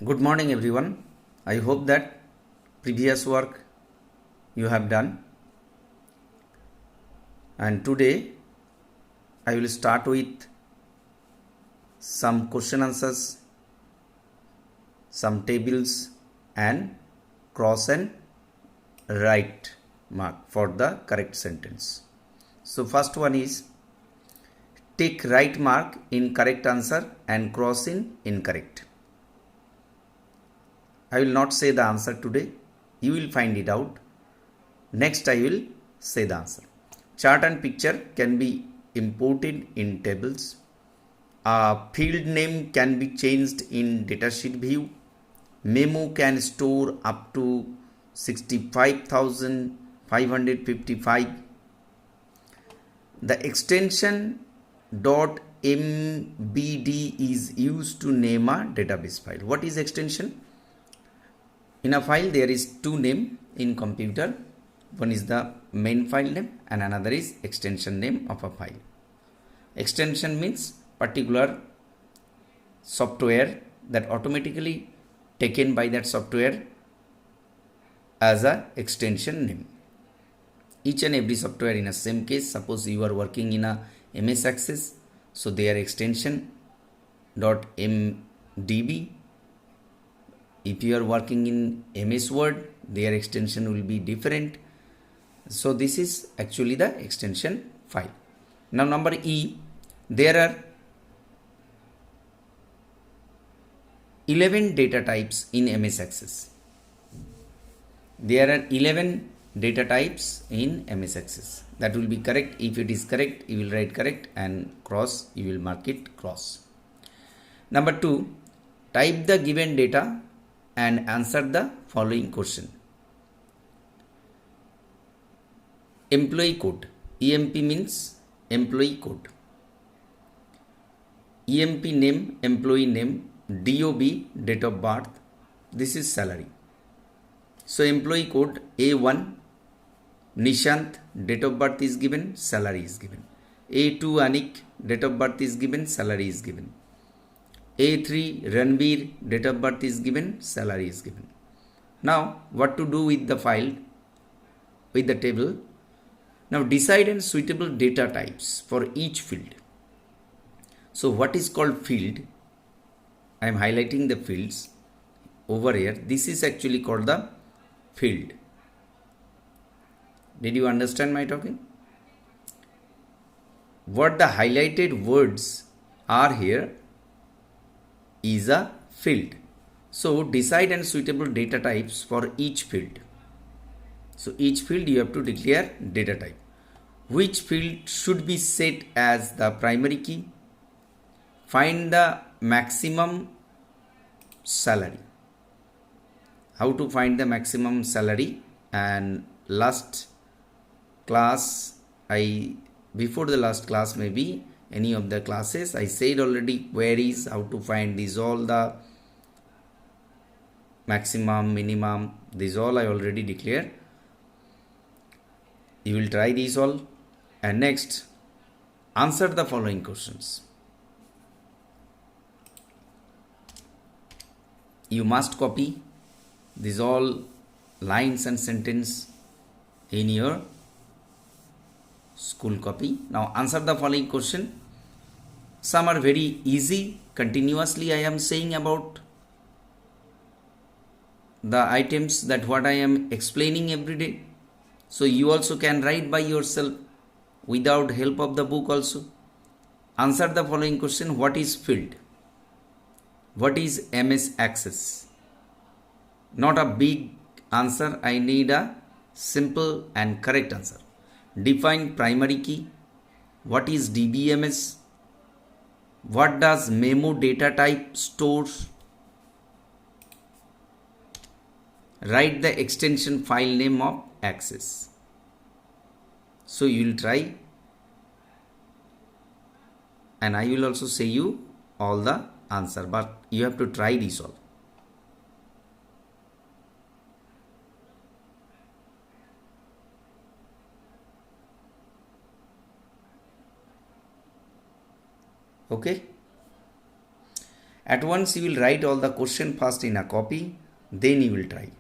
Good morning, everyone. I hope that previous work you have done. And today I will start with some question answers, some tables, and cross and right mark for the correct sentence. So, first one is take right mark in correct answer and cross in incorrect. I will not say the answer today. You will find it out. Next, I will say the answer. Chart and picture can be imported in tables. A field name can be changed in datasheet view. Memo can store up to 65,555. The extension .mbd is used to name a database file. What is extension? In a file there is two names in computer. One is the main file name and another is extension name of a file. Extension means particular software that automatically taken by that software as a extension name. Each and every software in a same case, suppose you are working in a MS Access, so their extension .mdb. If you are working in MS Word, their extension will be different. So this is actually the extension file. Now number E, there are 11 data types in MS Access. There are 11 data types in MS Access. That will be correct. If it is correct, you will write correct, and cross, you will mark it cross. Number 2, type the given data and answer the following question. Employee code. EMP means employee code. EMP name, employee name, DOB, date of birth. This is salary. So employee code A1, Nishant, date of birth is given, salary is given. A2, Anik, date of birth is given, salary is given. A3, Ranveer, date of birth is given, salary is given. Now, what to do with the file, with the table? Now, decide and suitable data types for each field. So, what is called field? I am highlighting the fields over here. This is actually called the field. Did you understand my talking? What the highlighted words are here is a field. So decide and suitable data types for each field. So each field you have to declare data type. Which field should be set as the primary key? Find the maximum salary. How to find the maximum salary? And last class, before the last class, maybe any of the classes, I said already queries, how to find these all the maximum, minimum, these all I already declared. You will try these all, and next answer the following questions. You must copy these all lines and sentence in your school copy. Now answer the following question. Some are very easy. Continuously I am saying about the items that what I am explaining every day. So you also can write by yourself without help of the book also. Answer the following question. What is field? What is MS Access? Not a big answer. I need a simple and correct answer. Define primary key. What is DBMS? What does memo data type stores? Write the extension file name of Access. So you will try, and I will also say you all the answer, but you have to try this all. Okay, At once you will write all the question first in a copy, then you will try.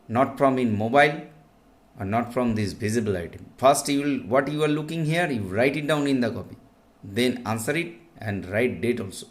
Not from in mobile or not from this visible item. First you will, what you are looking here, you write it down in the copy. Then answer it and write date also.